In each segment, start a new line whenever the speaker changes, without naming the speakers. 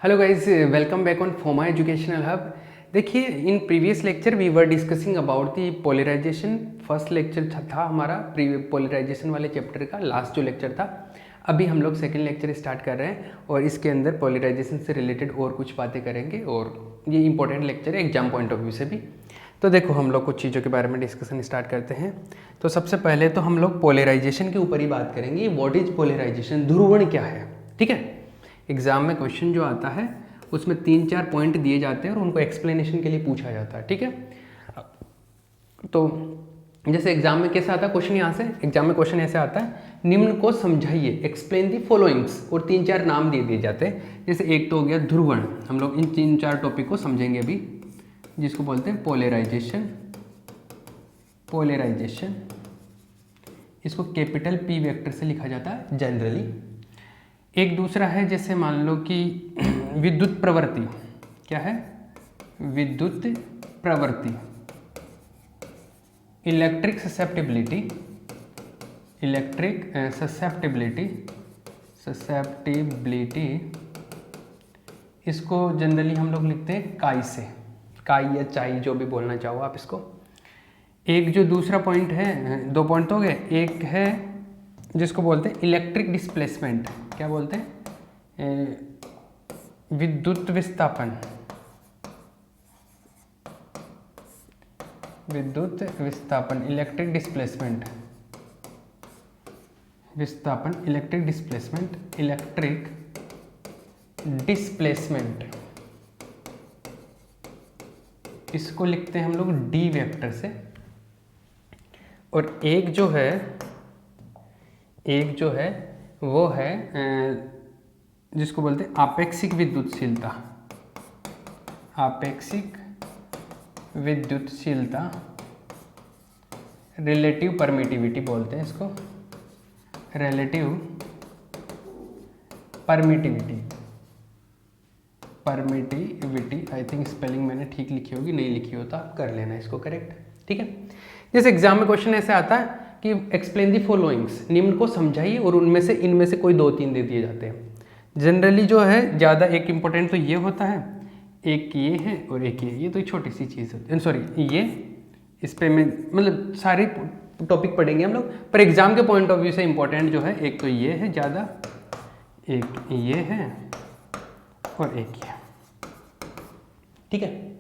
Hello guys, welcome back on Foma educational hub. देखिए, in previous lecture we were discussing about the polarization. First lecture था हमारा polarisation वाले chapter का last जो lecture था। अभी हम लोग सेकंड लेक्चर स्टार्ट कर रहे हैं और इसके अंदर पोलराइजेशन से रिलेटेड और कुछ बातें करेंगे और ये इंपॉर्टेंट लेक्चर है एग्जाम पॉइंट ऑफ व्यू से भी। तो देखो, हम लोग कुछ चीज़ों के बारे में डिस्कशन स्टार्ट करते हैं। तो सबसे पहले तो हम लोग पोलराइजेशन के ऊपर ही बात करेंगे। व्हाट इज पोलराइजेशन, ध्रुवण क्या है। ठीक है, एग्जाम में क्वेश्चन जो आता है उसमें 3-4 पॉइंट दिए जाते हैं और उनको एक्सप्लेनेशन के लिए पूछा जाता है। ठीक है, तो जैसे एग्जाम में कैसा आता है क्वेश्चन, यहाँ से एग्जाम में क्वेश्चन ऐसे आता है, निम्न को समझाइए, एक्सप्लेन दी फॉलोइंग्स, और 3-4 नाम दे दिए जाते हैं। जैसे एक तो हो गया ध्रुवण, हम लोग इन 3-4 टॉपिक को समझेंगे अभी, जिसको बोलते हैं पोलराइजेशन। पोलराइजेशन इसको कैपिटल P वेक्टर से लिखा जाता है जनरली। एक दूसरा है, जैसे मान लो कि विद्युत प्रवृत्ति। क्या है? विद्युत प्रवृत्ति, इलेक्ट्रिक ससेप्टिबिलिटी। इलेक्ट्रिक ससेप्टिबिलिटी इसको जनरली हम लोग लिखते हैं काई से, काई या चाई, जो भी बोलना चाहो आप इसको। एक जो दूसरा पॉइंट है, 2 पॉइंट हो गए। एक है जिसको बोलते हैं इलेक्ट्रिक डिस्प्लेसमेंट। क्या बोलते हैं? विद्युत विस्थापन। विद्युत विस्थापन, इलेक्ट्रिक डिस्प्लेसमेंट, विस्थापन, इलेक्ट्रिक डिस्प्लेसमेंट, इलेक्ट्रिक डिस्प्लेसमेंट, इसको लिखते हैं हम लोग डी वेक्टर से। और एक जो है वो है जिसको बोलते हैं आपेक्षिक विद्युतशीलता। आपेक्षिक विद्युतशीलता, रिलेटिव परमिटिविटी बोलते हैं इसको, relative permittivity. Permittivity, I think spelling मैंने ठीक लिखी होगी, नहीं लिखी हो तो आप कर लेना इसको करेक्ट। ठीक है, जैसे एग्जाम में क्वेश्चन ऐसे आता है कि एक्सप्लेन दी फॉलोइंग्स, निम्न को समझाइए, और इनमें से कोई 2-3 दे दिए जाते हैं। जनरली जो है ज़्यादा एक इम्पोर्टेंट तो ये होता है, एक ये है और एक ये तो छोटी सी चीज़ है, सॉरी ये, इस पे में मतलब सारे टॉपिक पढ़ेंगे हम लोग, पर एग्जाम के पॉइंट ऑफ व्यू से इम्पोर्टेंट जो है, एक तो ये है ज़्यादा, एक ये है और एक ये। ठीक है,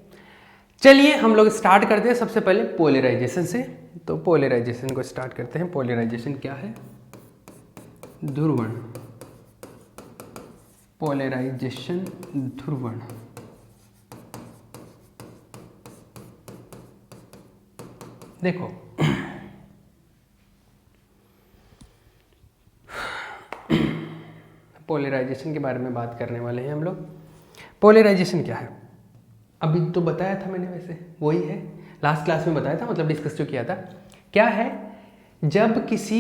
चलिए हम लोग स्टार्ट करते हैं सबसे पहले पोलराइजेशन से। तो पोलराइजेशन को स्टार्ट करते हैं। पोलराइजेशन क्या है? ध्रुवण। पोलराइजेशन ध्रुवण। देखो, पोलराइजेशन के बारे में बात करने वाले हैं हम लोग। पोलराइजेशन क्या है? अभी तो बताया था मैंने, वैसे वही है, लास्ट क्लास में बताया था, मतलब डिस्कस जो किया था। क्या है? जब किसी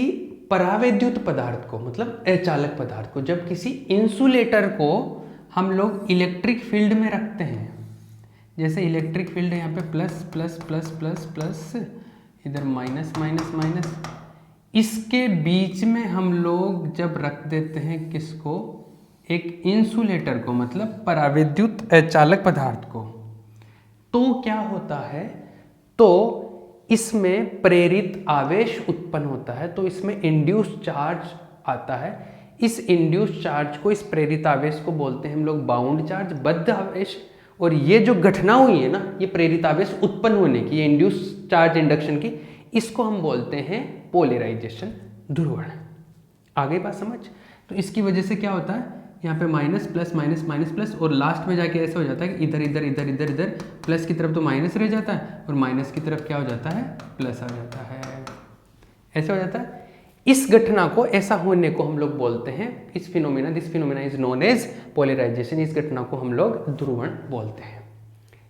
परावैद्युत पदार्थ को, मतलब अचालक पदार्थ को, जब किसी इंसुलेटर को हम लोग इलेक्ट्रिक फील्ड में रखते हैं, जैसे इलेक्ट्रिक फील्ड है यहाँ पे plus plus plus plus plus, इधर माइनस माइनस माइनस, इसके बीच में हम लोग जब रख देते हैं किसको? एक इंसुलेटर को, मतलब परावैद्युत अचालक पदार्थ को, तो क्या होता है? तो इसमें प्रेरित आवेश उत्पन्न होता है, तो इसमें इंड्यूस्ड चार्ज आता है। इस इंड्यूस्ड चार्ज को, इस प्रेरित आवेश को बोलते हैं हम लोग बाउंड चार्ज, बद्ध आवेश। और ये जो घटना हुई है ना, ये प्रेरित आवेश उत्पन्न होने की, ये इंड्यूस्ड चार्ज इंडक्शन की, इसको हम बोलते हैं पोलराइजेशन, ध्रुवण। आगे बात समझ? तो इसकी वजह से क्या होता है, यहाँ पे minus plus minus minus plus, और लास्ट में जाके ऐसा हो जाता है कि इधर इधर इधर इधर इधर प्लस की तरफ तो माइनस रह जाता है और माइनस की तरफ क्या हो जाता है? प्लस आ जाता है। ऐसा हो जाता है। इस घटना को, ऐसा होने को हम लोग बोलते हैं, इस phenomena, this phenomena is known as polarisation. इस घटना को हम लोग ध्रुवण बोलते हैं।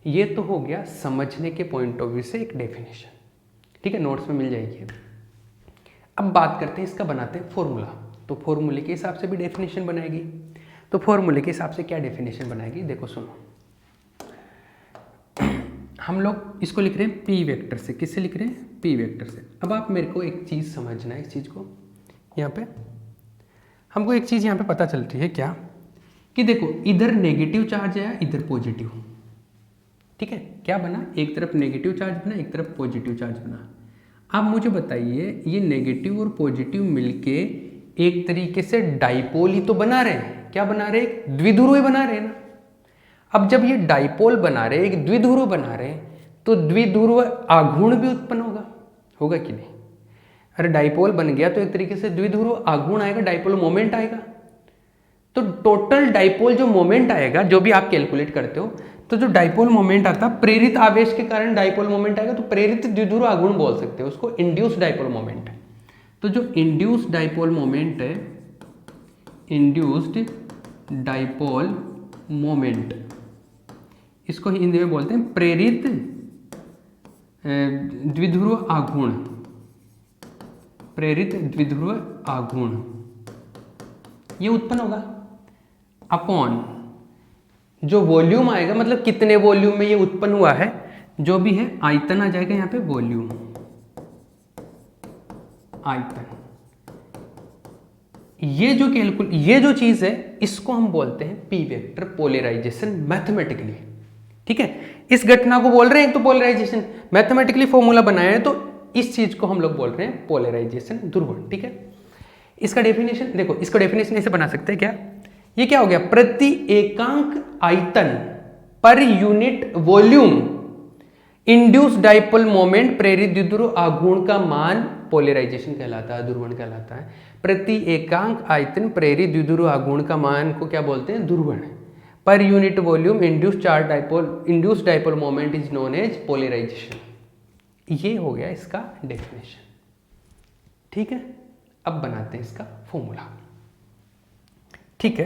ये तो हो गया समझने के पॉइंट ऑफ व्यू से एक डेफिनेशन। ठीक है, नोट्स में मिल जाएगी। अब बात करते हैं इसका, बनाते हैं फॉर्मूला। तो फॉर्मूले के हिसाब से भी डेफिनेशन बनाएगी। तो फॉर्मूले के हिसाब से क्या डेफिनेशन बनाएगी, देखो सुनो। हम लोग इसको लिख रहे हैं पी वेक्टर से। किससे लिख रहे हैं? पी वेक्टर से। अब आप मेरे को एक चीज़ समझना है, इस चीज़ को यहाँ पे हमको एक चीज़ यहाँ पे पता चलती है क्या, कि देखो इधर नेगेटिव चार्ज है, इधर पॉजिटिव, ठीक है, क्या बना, एक तरफ नेगेटिव चार्ज बना, एक तरफ पॉजिटिव चार्ज बना। अब मुझे बताइए ये नेगेटिव और पॉजिटिव मिलके एक तरीके से डाइपोल ही तो बना रहे हैं, क्या बना रहे हैं, द्विध्रुव बना रहे हैं ना। अब जब ये डाइपोल बना रहे हैं, एक द्विध्रुव बना रहे हैं, तो द्विध्रुव आघूर्ण भी उत्पन्न होगा कि नहीं। अरे डाइपोल बन गया तो एक तरीके से द्विध्रुव आघूर्ण आएगा, डाइपोल मोमेंट आएगा। तो टोटल डाइपोल जो मोमेंट आएगा, जो भी आप कैलकुलेट करते हो, तो जो डाइपोल मोमेंट आता है प्रेरित आवेश के कारण डाइपोल मोमेंट आएगा, तो प्रेरित द्विध्रुव आघूर्ण बोल सकते हो उसको, इंड्यूस्ड डाइपोल मोमेंट। तो जो इंड्यूस्ड डाइपोल मोमेंट है, इंड्यूस्ड डाइपोल मोमेंट, इसको हिंदी में बोलते हैं प्रेरित द्विध्रुव आघूर्ण, प्रेरित द्विध्रुव आघूर्ण, ये उत्पन्न होगा अपॉन जो वॉल्यूम आएगा, मतलब कितने वॉल्यूम में ये उत्पन्न हुआ है, जो भी है आयतन आ जाएगा यहाँ पे, वॉल्यूम, आयतन। ये जो चीज है इसको हम बोलते हैं पी वेक्टर पोलराइजेशन मैथमेटिकली, ठीक है। इस घटना को बोल रहे हैं, एक तो पोलराइजेशन, मैथमेटिकली फॉर्मूला बनाया है, तो इस चीज को हम लोग बोल रहे हैं पोलराइजेशन ध्रुवण, ठीक है। इसका डेफिनेशन देखो, इसको डेफिनेशन ऐसे बना सकते हैं, क्या ये क्या हो गया, प्रति एकांक आयतन पर unit volume induced dipole moment प्रेरित द्विध्रुव आघूर्ण का मान पोलराइजेशन कहलाता है, ध्रुवण कहलाता है। प्रति एकांक आयतन प्रेरित द्विध्रुव आघूर्ण का मान को क्या बोलते हैं, ध्रुवण। पर unit volume induced dipole moment is known as polarization. ये हो गया इसका डेफिनेशन, ठीक है। अब बनाते हैं इसका फॉर्मूला, ठीक है,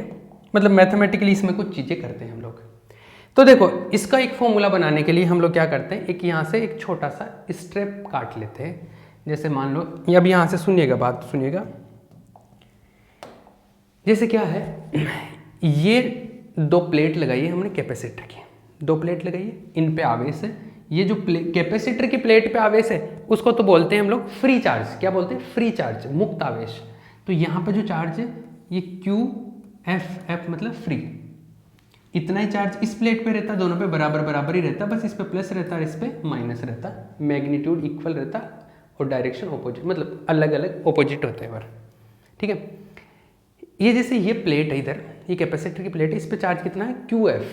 मतलब मैथमेटिकली इसमें कुछ चीजें करते हैं हम लोग। तो देखो इसका एक फॉर्मूला बनाने के लिए हम लोग क्या करते हैं, एक यहाँ से एक छोटा सा स्ट्रेप काट लेते हैं। जैसे मान लो, अब यहाँ से सुनिएगा, बात सुनिएगा। जैसे क्या है, ये दो प्लेट लगाई है हमने कैपेसिटर की, दो प्लेट लगाई है, इन पे आवेश है। ये जो कैपेसिटर की प्लेट पे आवेश है उसको तो बोलते हैं हम लोग फ्री चार्ज, क्या बोलते हैं, फ्री चार्ज, मुक्त आवेश। तो यहाँ पे जो चार्ज है ये क्यू एफ मतलब फ्री, इतना ही चार्ज इस प्लेट पे रहता, दोनों पे बराबर बराबर ही रहता, बस इस पे प्लस रहता और इस पे माइनस रहता, मैग्नीट्यूड इक्वल रहता और डायरेक्शन ऑपोजिट, मतलब अलग अलग ऑपोजिट होते हैं, ठीक है। ये जैसे ये प्लेट है, इधर ये कैपेसिटर की प्लेट है, इस पे चार्ज कितना है, क्यू एफ,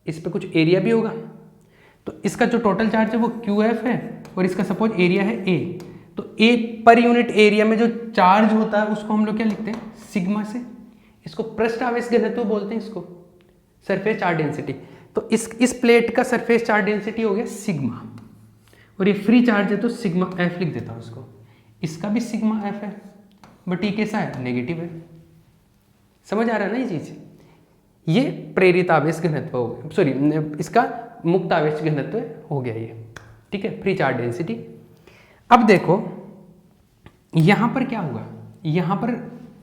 इस पे कुछ एरिया भी होगा, तो इसका जो टोटल चार्ज है वो क्यू एफ है, और इसका सपोज एरिया है ए। तो ए पर यूनिट एरिया में जो चार्ज होता है उसको हम लोग क्या लिखते हैं, सिग्मा से। इसको पृष्ठ आवेश घनत्व बोलते हैं, इसको सरफेस चार्ज डेंसिटी। तो इस प्लेट का सरफेस चार्ज डेंसिटी हो गया सिग्मा, और ये फ्री चार्ज है तो सिग्मा एफ लिख देता हूं इसको। इसका भी सिग्मा एफ है, बट ये कैसा है, नेगेटिव है। समझ आ रहा है ना ये चीज। ये प्रेरित आवेश घनत्व हो गया, सॉरी इसका मुक्त आवेश घनत्व हो गया ये, ठीक है, फ्री चार्ज डेंसिटी। अब देखो यहां पर क्या हुआ, यहां पर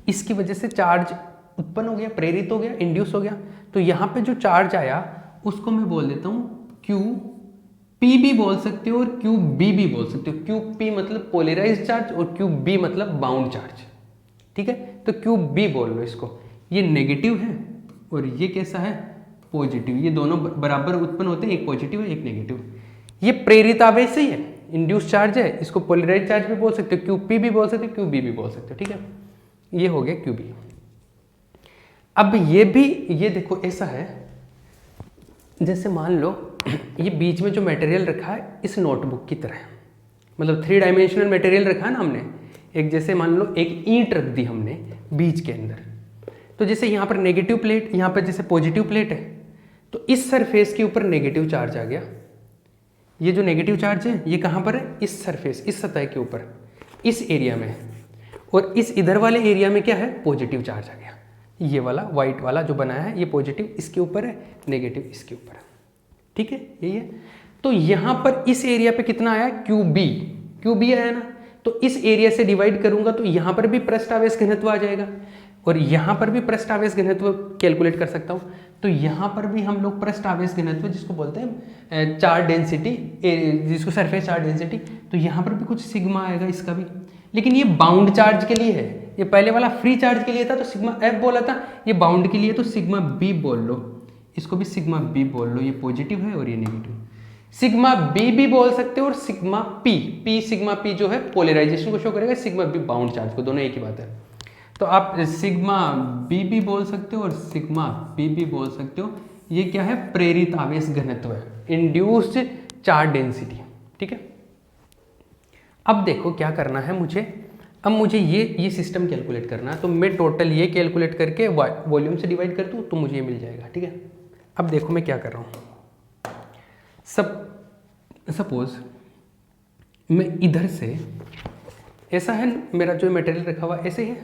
इसकी वजह से चार्ज उत्पन्न हो गया, प्रेरित हो गया, इंड्यूस हो गया। तो यहां पे जो चार्ज आया उसको मैं बोल देता हूं क्यू पी भी बोल सकते हो और क्यू बी भी बोल सकते हो। क्यू पी मतलब पोलराइज्ड चार्ज और क्यू बी मतलब बाउंड चार्ज, ठीक है। तो क्यू बी बोल लो इसको। ये नेगेटिव है और ये कैसा है, पॉजिटिव। ये दोनों बराबर उत्पन्न होते हैं, एक पॉजिटिव है एक नेगेटिव। ये प्रेरित आवेश ही है, इंड्यूस चार्ज है, इसको पोलराइज्ड चार्ज भी बोल सकते हो, क्यू पी भी बोल सकते हो, क्यू बी भी बोल सकते हो, ठीक है। ये हो गया क्यू बी। अब ये भी, ये देखो ऐसा है, जैसे मान लो ये बीच में जो मटेरियल रखा है इस नोटबुक की तरह, मतलब 3 डायमेंशनल मटेरियल रखा है ना हमने। एक जैसे मान लो एक ईंट रख दी हमने बीच के अंदर, तो जैसे यहाँ पर नेगेटिव प्लेट, यहाँ पर जैसे पॉजिटिव प्लेट है, तो इस सरफेस के ऊपर नेगेटिव चार्ज आ गया। ये जो नेगेटिव चार्ज है ये कहाँ पर है, इस सरफेस, इस सतह के ऊपर, इस एरिया में। और इस इधर वाले एरिया में क्या है, पॉजिटिव चार्ज आ गया। ये वाला व्हाइट वाला जो बनाया है ये पॉजिटिव इसके ऊपर है, नेगेटिव इसके ऊपर है, ठीक है, यही है। तो यहाँ पर इस एरिया पे कितना आया, क्यू बी आया ना। तो इस एरिया से डिवाइड करूंगा तो यहाँ पर भी पृष्ठ आवेश घनत्व आ जाएगा और यहाँ पर भी पृष्ठ आवेश घनत्व कैलकुलेट कर सकता हूँ। तो यहाँ पर भी हम लोग पृष्ठ आवेश घनत्व जिसको बोलते हैं चार्ज डेंसिटी, जिसको सरफेस चार्ज डेंसिटी, तो यहाँ पर भी कुछ सिग्मा आएगा, इसका भी लेकिन ये बाउंड चार्ज के लिए है, ये पहले वाला फ्री चार्ज के लिए था तो सिग्मा एफ बोला था, ये बाउंड के लिए तो सिग्मा बी बोल लो, इसको भी सिग्मा बी बोल लो, ये पॉजिटिव है और ये नेगेटिव। सिग्मा बी भी बोल सकते हो और sigma P, P sigma P जो है पोलराइजेशन को शो करेगा, सिग्मा बी बाउंड चार्ज को, दोनों एक ही बात है। तो आप सिग्मा बी भी बोल सकते हो और सिग्मा पी भी बोल सकते हो। ये क्या है, प्रेरित आवेश घनत्व है, इंड्यूस्ड चार्ज डेंसिटी, ठीक है। अब देखो क्या करना है मुझे, अब मुझे ये सिस्टम कैलकुलेट करना है, तो मैं टोटल ये कैलकुलेट करके वॉल्यूम से डिवाइड कर दूँ तो मुझे ये मिल जाएगा, ठीक है। अब देखो मैं क्या कर रहा हूँ, सपोज मैं इधर से, ऐसा है मेरा जो मटेरियल रखा हुआ ऐसे है,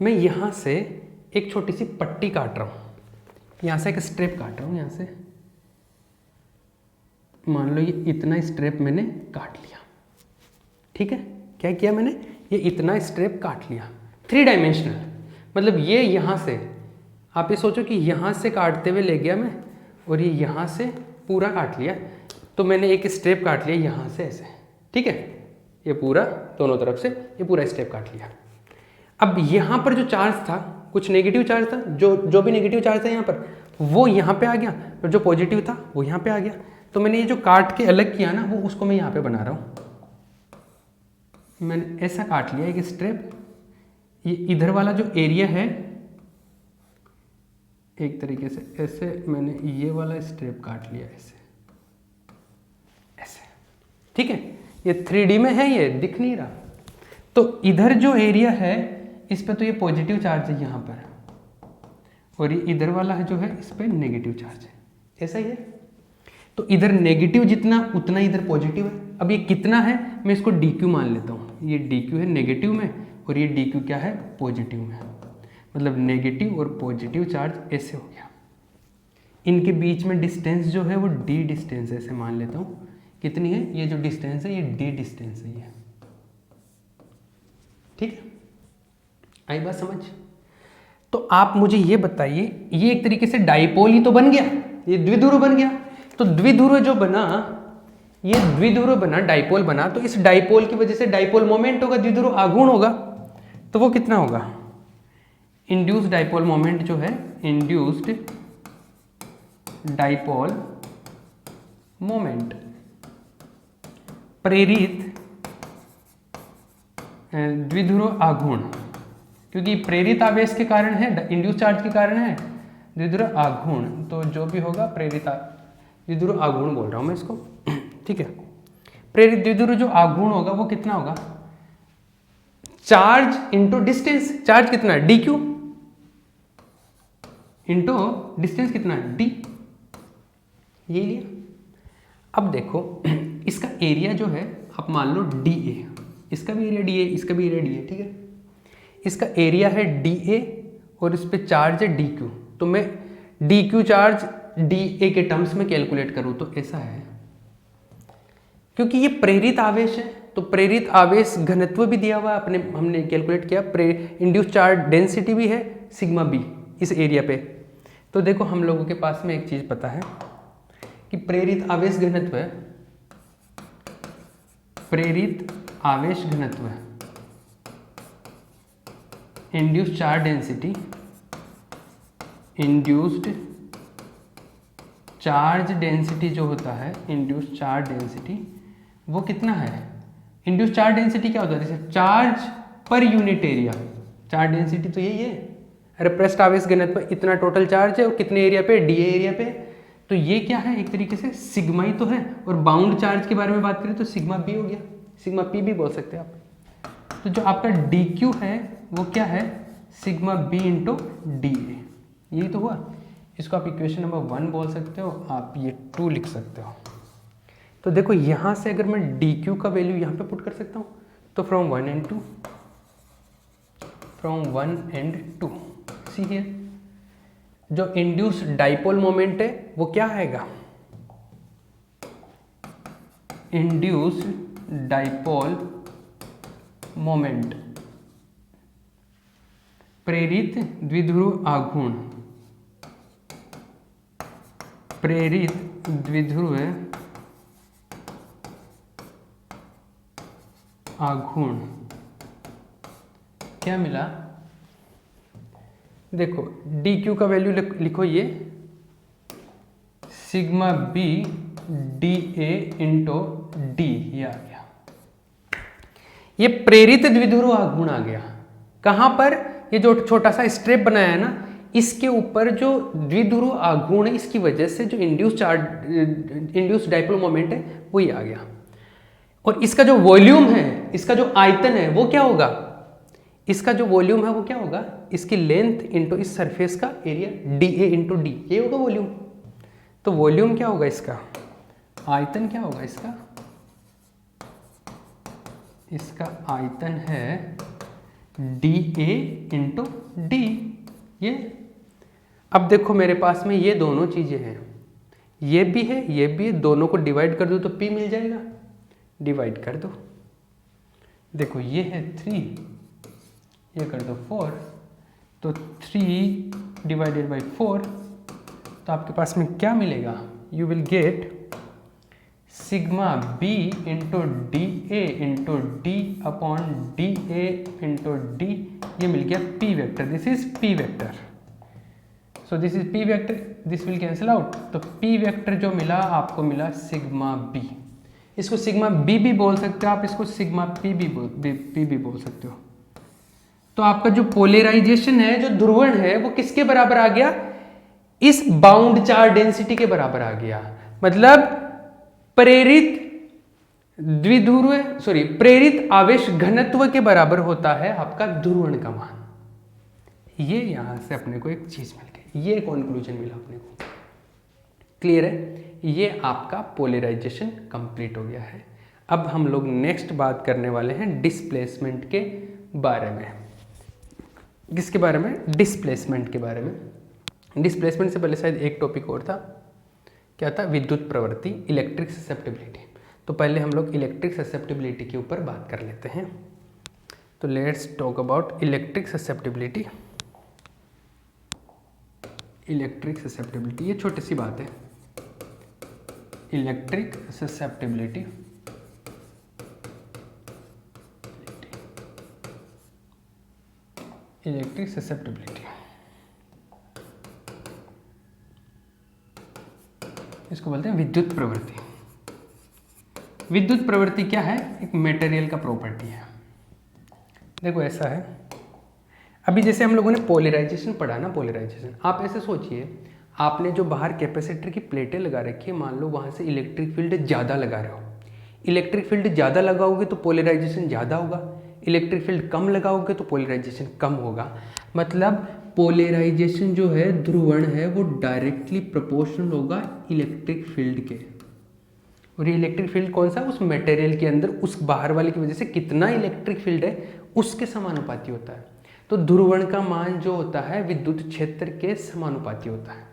मैं यहाँ से एक छोटी सी पट्टी काट रहा हूँ, यहाँ से एक स्ट्रेप काट रहा हूँ, यहाँ से मान लो ये इतना स्ट्रेप मैंने काट लिया, ठीक है। क्या किया मैंने, ये इतना स्ट्रेप काट लिया, 3 डायमेंशनल, मतलब ये यहाँ से, आप ये सोचो कि यहाँ से काटते हुए ले गया मैं और ये यहाँ से पूरा काट लिया, तो मैंने एक स्ट्रेप काट लिया यहाँ से ऐसे, ठीक है, ये पूरा दोनों तरफ से ये पूरा स्ट्रेप काट लिया। अब यहाँ पर जो चार्ज था, कुछ नेगेटिव चार्ज था, जो भी नेगेटिव चार्ज था यहाँ पर, वो यहाँ पे आ गया, और जो पॉजिटिव था वो यहाँ पे आ गया। तो मैंने ये जो काट के अलग किया ना, वो उसको मैं यहाँ पे बना रहा हूँ, मैंने ऐसा काट लिया एक स्ट्रेप, ये इधर वाला जो एरिया है एक तरीके से ऐसे मैंने ये वाला स्ट्रेप काट लिया ऐसे ऐसे, ठीक है। ये 3D में है, ये दिख नहीं रहा, तो इधर जो एरिया है इस पे तो ये पॉजिटिव चार्ज है यहाँ पर, और ये इधर वाला है जो है इस पे नेगेटिव चार्ज है, ऐसा ही है। तो इधर नेगेटिव जितना उतना इधर पॉजिटिव है। अब ये कितना है, मैं इसको dq मान लेता हूँ, ये dq है नेगेटिव में और ये dq क्या है, पॉजिटिव में, मतलब नेगेटिव और पॉजिटिव चार्ज ऐसे हो गया। इनके बीच में डिस्टेंस जो है वो d डिस्टेंस है, ऐसे मान लेता हूँ, कितनी है, ये जो डिस्टेंस है ये d डिस्टेंस है ये, ठीक है। आई बात समझ। तो आप मुझे ये बताइए, ये एक तरीके से डाइपोल ही तो बन गया, ये द्विध्रुव बन गया। तो द्विध्रुव जो बना, ये द्विध्रुव बना, डाइपोल बना, तो इस डाइपोल की वजह से डाइपोल मोमेंट होगा, द्विध्रुव आघूर्ण होगा, तो वो कितना होगा, इंड्यूस्ड डाइपोल मोमेंट जो है, इंड्यूस्ड डाइपोल मोमेंट, प्रेरित द्विध्रुव आघूर्ण, क्योंकि प्रेरित आवेश के कारण है, इंड्यूस चार्ज के कारण है द्विध्रुव आघूर्ण, तो जो भी होगा प्रेरित द्विध्रुव आघूर्ण बोल रहा हूं मैं इसको, ठीक है। प्रेरित द्विध्रुव जो आघूर्ण होगा वो कितना होगा, चार्ज इंटू डिस्टेंस, चार्ज कितना है dq इंटू डिस्टेंस कितना है d, ये लिया। अब देखो इसका एरिया जो है आप मान लो dA, इसका भी एरिया dA, इसका भी एरिया dA, ठीक है। इसका एरिया है dA और इस पे चार्ज है dq, तो मैं dq चार्ज dA के टर्म्स में कैलकुलेट करूँ तो ऐसा है, क्योंकि ये प्रेरित आवेश है तो प्रेरित आवेश घनत्व भी दिया हुआ है, अपने हमने कैलकुलेट किया, इंड्यूस चार्ज डेंसिटी भी है सिग्मा बी इस एरिया पे। तो देखो हम लोगों के पास में एक चीज़ पता है कि प्रेरित आवेश घनत्व है, प्रेरित आवेश घनत्व है, induced charge density, induced charge density जो होता है, इंड्यूस्ड चार्ज डेंसिटी वो कितना है, इंड्यूस्ड चार्ज डेंसिटी क्या होता है, जैसे charge per unit area, charge density तो यही है, रिप्रेस्ड आवेश घनत्व इतना टोटल चार्ज है और कितने एरिया पे, डीए एरिया पे, तो ये क्या है, एक तरीके से सिग्मा ही तो है। और बाउंड चार्ज के बारे में बात करें तो सिग्मा बी हो गया, सिग्मा पी भी बोल सकते हैं आप। तो जो आपका डी क्यू है वो क्या है, sigma B into D A, यही तो हुआ। इसको आप इक्वेशन नंबर 1 बोल सकते हो, आप ये 2 लिख सकते हो। तो देखो यहाँ से अगर मैं डी क्यू का वैल्यू यहाँ पे पुट कर सकता हूँ, तो from 1 and 2, from 1 and 2, see here जो इंड्यूस डाइपोल मोमेंट है वो क्या आएगा, इंड्यूस डाइपोल मोमेंट, प्रेरित द्विध्रुव आघूर्ण, प्रेरित द्विध्रुव आघूर्ण क्या मिला, देखो डी क्यू का वैल्यू लिखो, ये sigma B D A into D, ये आ गया। ये प्रेरित द्विध्रुव आघूर्ण आ गया। कहां पर, ये जो छोटा सा स्ट्रेप बनाया है ना, इसके ऊपर जो द्विध्रुव आघूर्ण है, इसकी वजह से जो इंड्यूस डाइपोल मोमेंट है वो ये आ गया। और इसका जो वॉल्यूम है, इसका जो आयतन है वो क्या होगा, इसका जो वॉल्यूम है वो क्या होगा, इसकी लेंथ इंटू इस सरफेस का area D A into D, ये होगा वॉल्यूम। तो वॉल्यूम क्या होगा इसका, आयतन क्या होगा इसका, इसका आयतन है डी ए इंटू डी। ये अब देखो मेरे पास में ये दोनों चीजें हैं, ये भी है ये भी है, दोनों को डिवाइड कर दो तो P मिल जाएगा, डिवाइड कर दो। देखो ये है 3, ये कर दो 4, तो 3 डिवाइडेड बाई 4, तो आपके पास में क्या मिलेगा, you will get sigma B into D A into D upon D A into D, ये मिल गया P vector, this is P vector. So this is P vector, this will cancel out, तो P vector जो मिला आपको मिला sigma B. इसको sigma B भी बोल सकते हो आप, इसको सिग्मा पी भी बोल सकते हो। तो आपका जो पोलराइजेशन है, जो ध्रुवण है, वो किसके बराबर आ गया, इस बाउंड चार्ज डेंसिटी के बराबर आ गया। मतलब प्रेरित प्रेरित आवेश घनत्व के बराबर होता है आपका ध्रुवण का मान। ये यहां से अपने को एक चीज मिल गई, ये कंक्लूजन मिला अपने को। क्लियर है, ये आपका पोलराइजेशन कंप्लीट हो गया है। अब हम लोग नेक्स्ट बात करने वाले हैं डिस्प्लेसमेंट के बारे में। किसके बारे में, डिस्प्लेसमेंट के बारे में। डिस्प्लेसमेंट से पहले शायद एक टॉपिक और था, क्या था, विद्युत प्रवृत्ति, इलेक्ट्रिक ससेप्टिबिलिटी। तो पहले हम लोग इलेक्ट्रिक ससेप्टिबिलिटी के ऊपर बात कर लेते हैं। तो let's talk about electric susceptibility. Electric susceptibility, ये छोटी सी बात है, इलेक्ट्रिक ससेप्टिबिलिटी। इलेक्ट्रिक ससेप्टिबिलिटी, इसको बोलते हैं विद्युत प्रवृत्ति। विद्युत प्रवृत्ति क्या है, एक मटेरियल का प्रॉपर्टी है। देखो ऐसा है, अभी जैसे हम लोगों ने पोलराइजेशन पढ़ा ना, पोलराइजेशन, आप ऐसे सोचिए, आपने जो बाहर कैपेसिटर की प्लेटें लगा रखी है, मान लो वहाँ से इलेक्ट्रिक फील्ड ज़्यादा लगा रहे हो। इलेक्ट्रिक फील्ड ज़्यादा लगाओगे तो पोलराइजेशन ज़्यादा होगा, इलेक्ट्रिक फील्ड कम लगाओगे तो पोलराइजेशन कम होगा। मतलब पोलराइजेशन जो है, ध्रुवण है, वो डायरेक्टली प्रोपोर्शनल होगा इलेक्ट्रिक फील्ड के। और ये इलेक्ट्रिक फील्ड कौन सा, उस मटेरियल के अंदर उस बाहर वाले की वजह से कितना इलेक्ट्रिक फील्ड है उसके समानुपाती होता है। तो ध्रुवण का मान जो होता है विद्युत क्षेत्र के समानुपाती होता है।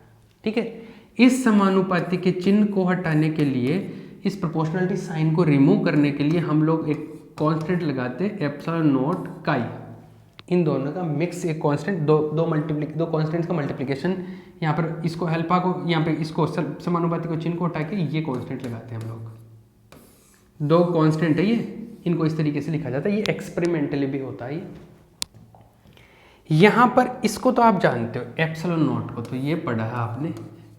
ठीक है, इस समानुपाती के चिन्ह को हटाने के लिए, इस प्रोपोर्शनलिटी साइन को रिमूव करने के लिए हम लोग एक कांस्टेंट लगाते हैं, एप्सिलॉन नॉट काई। इन दोनों का मिक्स एक कांस्टेंट, दो कांस्टेंट्स का मल्टीप्लिकेशन, यहाँ पर इसको अल्फा को, यहाँ पे इसको समानुपाती को चिन्ह को हटा के ये कांस्टेंट लगाते हैं हम लोग। दो कांस्टेंट है ये, इनको इस तरीके से लिखा जाता है, ये एक्सपेरिमेंटली भी होता है। यहाँ पर इसको तो आप जानते हो, एप्सिलॉन नॉट को तो ये पढ़ा है आपने,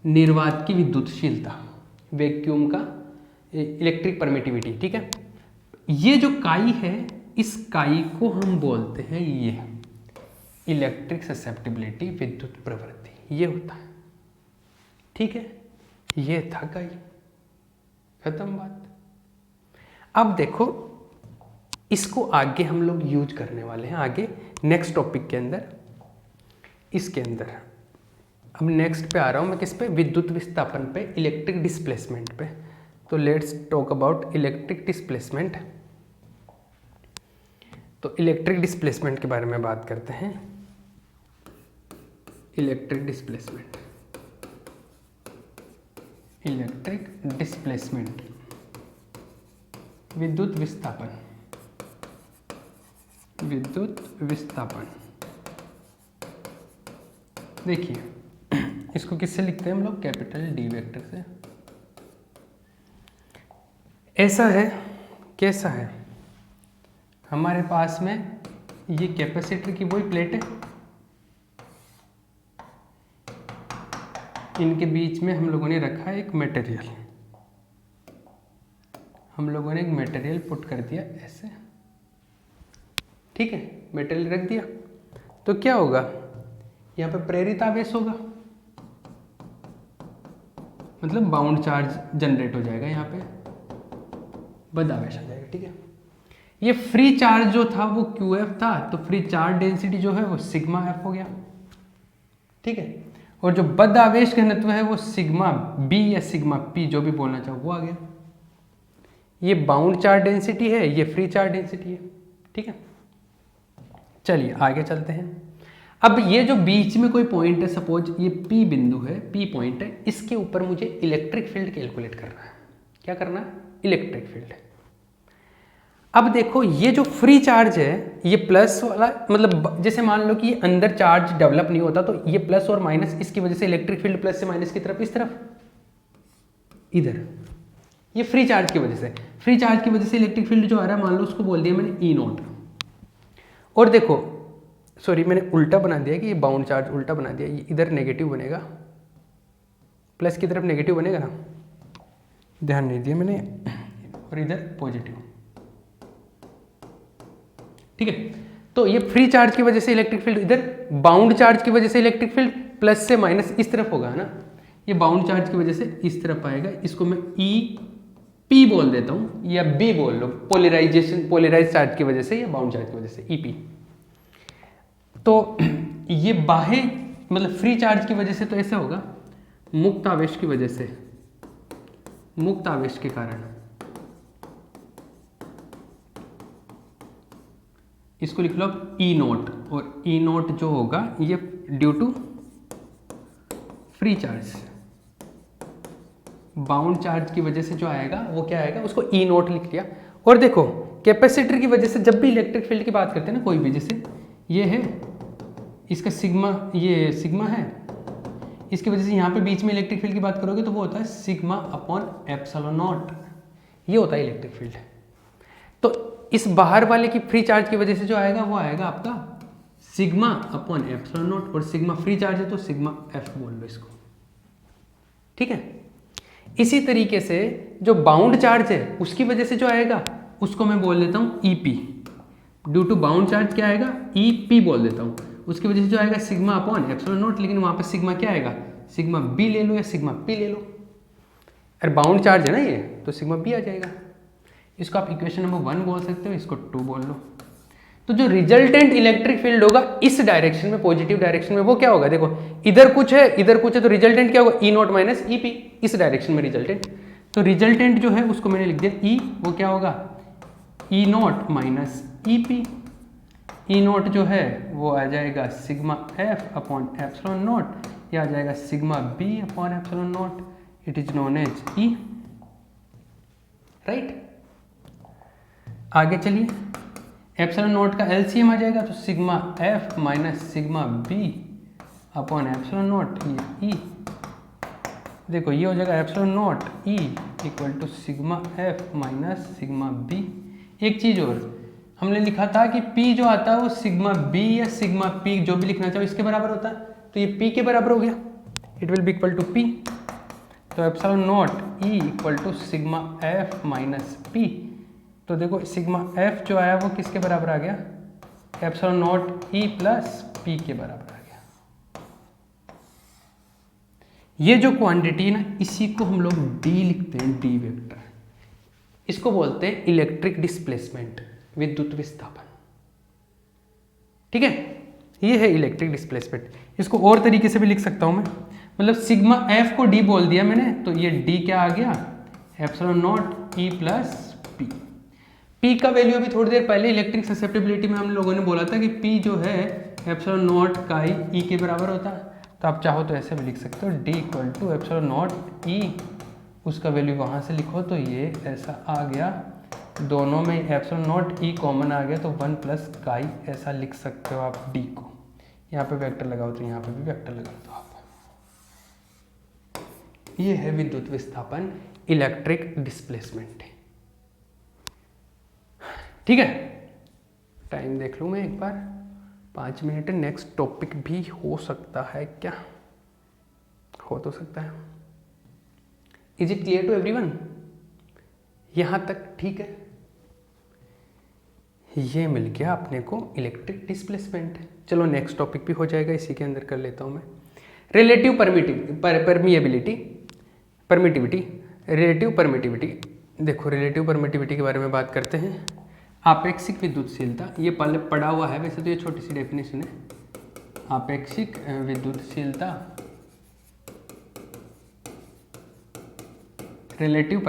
निर्वात की विद्युतशीलता, वैक्यूम का इलेक्ट्रिक परमिटिविटी। ठीक है, ये जो काई है, इस काई को हम बोलते हैं ये इलेक्ट्रिक ससेप्टिबिलिटी, विद्युत प्रवृत्ति, ये होता है। ठीक है, ये था काई, खत्म बात। अब देखो, इसको आगे हम लोग यूज करने वाले हैं, आगे नेक्स्ट टॉपिक के अंदर, इसके अंदर। अब नेक्स्ट पे आ रहा हूं मैं, किस पे, विद्युत विस्थापन पे, इलेक्ट्रिक डिस्प्लेसमेंट पे। तो let's talk about electric displacement. तो इलेक्ट्रिक डिस्प्लेसमेंट के बारे में बात करते हैं। इलेक्ट्रिक डिस्प्लेसमेंट, इलेक्ट्रिक डिस्प्लेसमेंट, विद्युत विस्थापन, विद्युत विस्थापन। देखिए इसको किससे लिखते हैं हम लोग, कैपिटल डी वेक्टर से। ऐसा है, कैसा है, हमारे पास में ये कैपेसिटर की वही प्लेट है, इनके बीच में हम लोगों ने रखा है एक मटेरियल, हम लोगों ने एक मटेरियल पुट कर दिया ऐसे, ठीक है, मटेरियल रख दिया, तो क्या होगा, यहाँ पे प्रेरित आवेश होगा, मतलब बाउंड चार्ज जनरेट हो जाएगा, यहाँ पे बद आवेश आ जाएगा, ठीक है। ये फ्री चार्ज जो था वो QF था, तो फ्री चार्ज डेंसिटी जो है वो सिग्मा F हो गया, ठीक है, और जो बद आवेश घनत्व है वो सिग्मा B या सिग्मा P जो भी बोलना चाहो वो आ गया। ये बाउंड चार्ज डेंसिटी है, ये फ्री चार्ज डेंसिटी है, ठीक है। चलिए आगे चलते हैं। अब ये जो बीच में कोई पॉइंट है, सपोज ये P बिंदु है, P पॉइंट है, इसके ऊपर मुझे इलेक्ट्रिक फील्ड कैलकुलेट करना है। क्या करना है? Electric field. अब देखो ये जो फ्री चार्ज है, ये प्लस वाला, मतलब जैसे मान लो कि ये अंदर चार्ज डेवलप नहीं होता, तो ये प्लस और माइनस, इसकी वजह से इलेक्ट्रिक फील्ड प्लस से माइनस की तरफ, इस तरफ, इधर, ये फ्री चार्ज की वजह से, फ्री चार्ज की वजह से इलेक्ट्रिक फील्ड जो आ रहा है, मान लो उसको बोल दिया मैंने E नॉट। और देखो सॉरी मैंने उल्टा बना दिया कि ये बाउंड चार्ज उल्टा बना दिया, ये इधर नेगेटिव बनेगा, प्लस की तरफ नेगेटिव बनेगा ना, ध्यान नहीं दिया मैंने, और इधर पॉजिटिव, ठीक है। तो ये फ्री चार्ज की वजह से इलेक्ट्रिक फील्ड इधर, बाउंड चार्ज की वजह से इलेक्ट्रिक फील्ड प्लस से माइनस इस तरफ होगा ना, ये बाउंड चार्ज की वजह से इस तरफ आएगा, इसको मैं EP बोल देता हूं, या B बोल लो, पोलराइजेशन, पोलराइज चार्ज की वजह से या बाउंड चार्ज की वजह से EP। तो ये बाह्य मतलब फ्री चार्ज की वजह से तो ऐसा होगा, मुक्त आवेश की वजह से, मुक्त आवेश के कारण, इसको लिख लो E नॉट, और E नॉट जो होगा ये due to free charge, bound charge की वजह से जो आएगा वो क्या आएगा, उसको E नॉट लिख लिया। और देखो कैपेसिटर की वजह से जब भी इलेक्ट्रिक फील्ड की बात करते हैं ना, कोई भी, जैसे ये है, इसका सिग्मा, ये सिग्मा है, इसकी वजह से यहाँ पे बीच में इलेक्ट्रिक फील्ड की बात करोगे तो वो होता है सिग्मा अपॉन एप्सिलॉन नॉट, ये होता है इलेक्ट्रिक फील्ड। तो इस बाहर वाले की फ्री चार्ज की वजह से जो आएगा वो आएगा आपका सिग्मा अपॉन एप्सिलॉन नॉट, और सिग्मा फ्री चार्ज है तो सिग्मा F बोल लो इसको, ठीक है। इसी तरीके से जो बाउंड चार्ज है उसकी वजह से जो आएगा उसको मैं बोल देता हूँ EP, due to bound charge क्या आएगा, EP बोल देता हूँ, उसकी वजह से जो आएगा सिग्मा अपॉन एप्सिलॉन नॉट, लेकिन वहाँ पे सिग्मा क्या आएगा, सिग्मा B ले लो या सिग्मा P ले लो, अरे बाउंड चार्ज है ना ये, तो सिग्मा B आ जाएगा। इसको आप इक्वेशन नंबर 1 बोल सकते हो, इसको 2 बोल लो। तो जो रिजल्टेंट इलेक्ट्रिक फील्ड होगा इस डायरेक्शन में, पॉजिटिव डायरेक्शन में, वो क्या होगा, देखो इधर कुछ है इधर कुछ है, तो रिजल्टेंट क्या होगा, E नॉट माइनस EP, इस डायरेक्शन में रिजल्टेंट। तो रिजल्टेंट जो है उसको मैंने लिख दिया E, वो क्या होगा, E naught minus EP, E naught जो है वो आ जाएगा sigma F upon epsilon naught, या आ जाएगा sigma B upon epsilon naught, it is known as E, right. आगे चलिए, एप्सिलॉन नॉट का LCM आ जाएगा, तो sigma F minus sigma B upon epsilon naught E, देखो ये हो जाएगा epsilon naught E equal to sigma F minus sigma B। एक चीज़ और, हमने लिखा था कि P जो आता है वो सिग्मा B या सिग्मा P जो भी लिखना चाहो इसके बराबर होता है, तो ये P के बराबर हो गया, it will be equal to P। तो epsilon naught E equal to sigma F minus P, तो देखो सिग्मा F जो आया वो किसके बराबर आ गया, epsilon naught E plus P के बराबर आ गया। ये जो क्वांटिटी है ना, इसी को हम लोग D लिखते हैं, D वेक्टर, इसको बोलते हैं इलेक्ट्रिक डिस्प्लेसमेंट, विद्युत विस्थापन, ठीक है। ये है इलेक्ट्रिक डिस्प्लेसमेंट। इसको और तरीके से भी लिख सकता हूं मैं, मतलब सिग्मा F को D बोल दिया मैंने, तो ये D क्या आ गया, epsilon naught E plus P। P का वैल्यू अभी थोड़ी देर पहले इलेक्ट्रिक ससेप्टिबिलिटी में हम लोगों ने बोला था कि P जो है एप्सिलॉन नॉट का E के बराबर होता है, तो आप चाहो तो ऐसे भी लिख सकते हो, D equal to epsilon naught E, उसका वैल्यू वहाँ से लिखो तो ये ऐसा आ गया, दोनों में एप्सिलॉन नॉट E कॉमन आ गया, तो 1 प्लस काई ऐसा लिख सकते हो आप D को। यहाँ पे वेक्टर लगाओ तो यहाँ पे भी वेक्टर लगा दो आप। ये है विद्युत विस्थापन, इलेक्ट्रिक डिस्प्लेसमेंट, ठीक है। टाइम देख लूँ मैं एक बार, 5 मिनट। नेक्स्ट टॉपिक भी हो सकता है क्या? हो तो सकता है। Is it clear to everyone? यहाँ तक ठीक है? ये मिल गया अपने को इलेक्ट्रिक डिस्प्लेसमेंट। चलो नेक्स्ट टॉपिक भी हो जाएगा, इसी के अंदर कर लेता हूँ मैं। Relative permittivity. रिलेटिव परमिटिविटी, देखो रिलेटिव परमिटिविटी के बारे में बात करते हैं। आपेक्षिक विद्युतशीलता, ये पहले पढ़ा हुआ है वैसे तो, ये छोटी सी डेफिनेशन है। आपेक्षिक विद्युतशीलता, रिलेटिव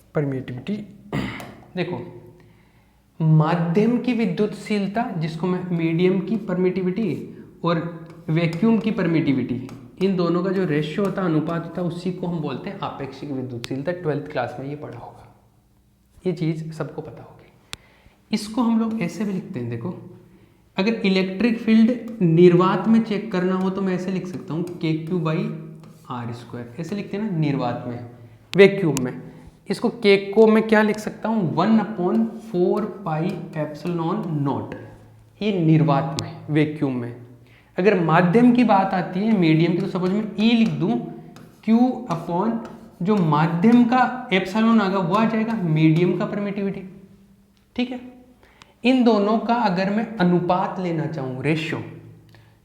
परमिटिविटी। देखो माध्यम की विद्युतशीलता, जिसको मैं मीडियम की परमिटिविटी और वैक्यूम की परमिटिविटी, इन दोनों का जो रेशियो होता है, अनुपात होता है, उसी को हम बोलते हैं आपेक्षिक विद्युतशीलता। 12th क्लास में ये पढ़ा होगा, ये चीज़ सबको पता होगी। इसको हम लोग ऐसे भी लिखते हैं, देखो अगर इलेक्ट्रिक फील्ड निर्वात में चेक करना हो तो मैं ऐसे लिख सकता हूँ KQ/R², ऐसे लिखते हैं ना निर्वात में, वैक्यूम में। इसको के को मैं क्या लिख सकता हूँ 1/4πε0, ये निर्वात में, वैक्यूम में। अगर माध्यम की बात आती है, मीडियम की, तो सपोज मैं E लिख दूँ, Q/ जो माध्यम का एप्सिलॉन आएगा वो आ जाएगा मीडियम का परमिटिविटी। ठीक है, इन दोनों का अगर मैं अनुपात लेना चाहूँ, रेशियो,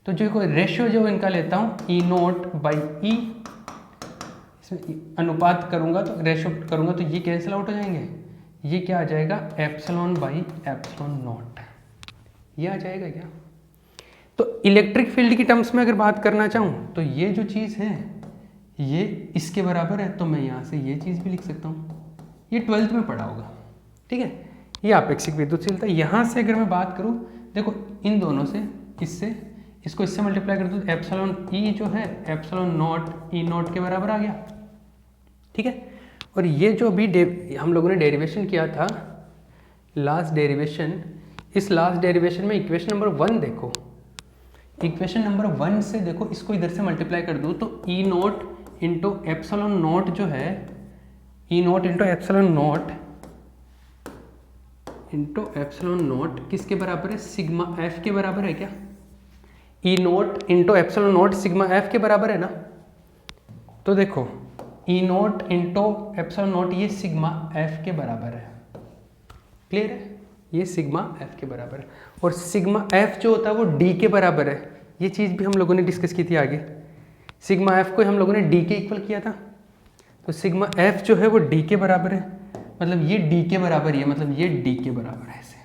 तो जो कोई रेशियो जो इनका लेता हूँ E0/E, इसमें अनुपात करूँगा तो रेशियो करूँगा तो ये कैंसिल आउट हो जाएंगे, ये क्या आ जाएगा ε/ε0, ये आ जाएगा क्या। तो इलेक्ट्रिक फील्ड की टर्म्स में अगर बात करना चाहूँ तो ये जो चीज़ है ये इसके बराबर है, तो मैं यहाँ से ये चीज़ भी लिख सकता हूँ, ये 12th में पढ़ा होगा। ठीक है, ये आपेक्षिक विद्युतशीलता। यहाँ से अगर मैं बात करूँ, देखो इन दोनों से, इसको इससे मल्टीप्लाई कर दूँ तो ε/E जो है ε/0 के बराबर आ गया। ठीक है, और ये जो अभी हम लोगों ने डेरिवेशन किया था, लास्ट डेरिवेशन, इस लास्ट डेरिवेशन में इक्वेशन नंबर 1 देखो, इक्वेशन नंबर 1 से देखो, इसको इधर से मल्टीप्लाई कर दूँ तो E0 इंटू ε/0 जो है, E0 इंटू ε/0 इंटू ε/0 किसके बराबर है, सिग्मा F के बराबर है क्या। E0 इंटू ε/0 सिग्मा F के बराबर है ना। तो देखो E0 इंटू ε/0 ये सिग्मा F के बराबर है, क्लियर है, ये सिग्मा F के बराबर है। और सिग्मा F जो होता है वो D के बराबर है, ये चीज़ भी हम लोगों ने डिस्कस की थी आगे। सिग्मा F को हम लोगों ने D के इक्वल किया था, तो सिग्मा F जो है वो D के बराबर है, मतलब ये D के बराबर ही है, मतलब ये D के बराबर है ऐसे।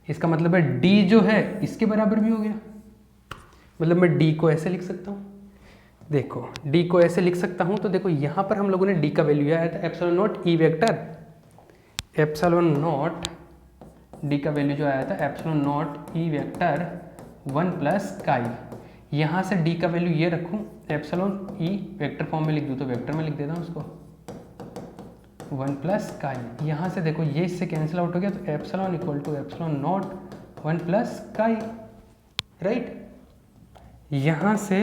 इसका मतलब है D जो है इसके बराबर भी हो गया, मतलब मैं D को ऐसे लिख सकता हूँ। देखो D को ऐसे लिख सकता हूँ, तो देखो यहाँ पर हम लोगों ने D का वैल्यू आया था ε/0 E वेक्टर, ε/0 D का वैल्यू जो आया था ε/0 E वेक्टर 1 + chi। यहाँ से D का वैल्यू ये रखूँ, ε/E वेक्टर फॉर्म में लिख दूँ तो वेक्टर में लिख देता हूँ उसको 1 + chi। यहाँ से देखो ये इससे कैंसिल आउट हो गया, तो epsilon equal to ε/0 1 + chi, right. यहाँ से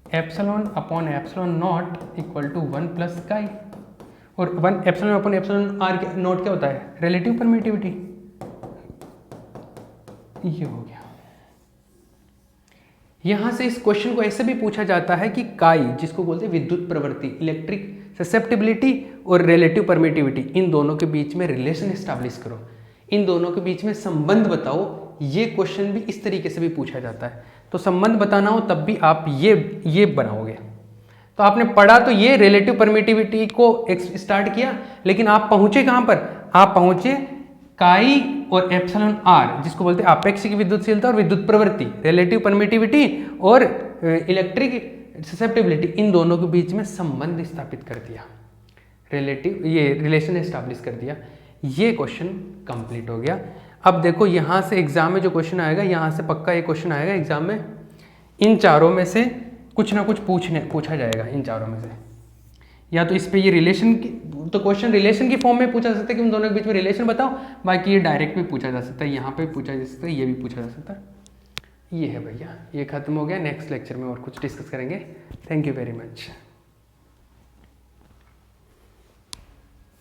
ε/ε0 इक्वल टू 1 + chi, और 1 ε/ε0 क्या होता है, रिलेटिव परमिटिविटी, ये हो गया। यहाँ से इस क्वेश्चन को ऐसे भी पूछा जाता है कि काई, जिसको बोलते हैं विद्युत प्रवृत्ति, इलेक्ट्रिक ससेप्टिबिलिटी और रिलेटिव परमिटिविटी, इन दोनों के बीच में रिलेशन एस्टैब्लिश करो, इन दोनों के बीच में संबंध बताओ। ये क्वेश्चन भी इस तरीके से भी पूछा जाता है। तो संबंध बताना हो तब भी आप ये बनाओगे। तो आपने पढ़ा तो ये रिलेटिव परमिटिविटी को स्टार्ट किया, लेकिन आप पहुंचे कहाँ पर, आप पहुंचे काई और ε/r, जिसको बोलते हैं आपेक्षिक विद्युतशीलता और विद्युत प्रवृत्ति, रिलेटिव परमिटिविटी और इलेक्ट्रिक ससेप्टिबिलिटी, इन दोनों के बीच में संबंध स्थापित कर दिया, ये रिलेशन एस्टैब्लिश कर दिया। ये क्वेश्चन कंप्लीट हो गया। अब देखो यहाँ से एग्जाम में जो क्वेश्चन आएगा, यहाँ से पक्का ये क्वेश्चन आएगा एग्जाम में, इन चारों में से कुछ ना कुछ पूछा जाएगा, इन चारों में से। या तो इस पे ये रिलेशन की, तो क्वेश्चन रिलेशन की फॉर्म में पूछा जा सकता है कि उन दोनों के बीच में रिलेशन बताओ, बाकी ये डायरेक्ट भी पूछा जा सकता है, यहाँ पे पूछा जा सकता है, ये भी पूछा जा सकता है। ये है भैया, ये खत्म हो गया। नेक्स्ट लेक्चर में और कुछ डिस्कस करेंगे। Thank you very much.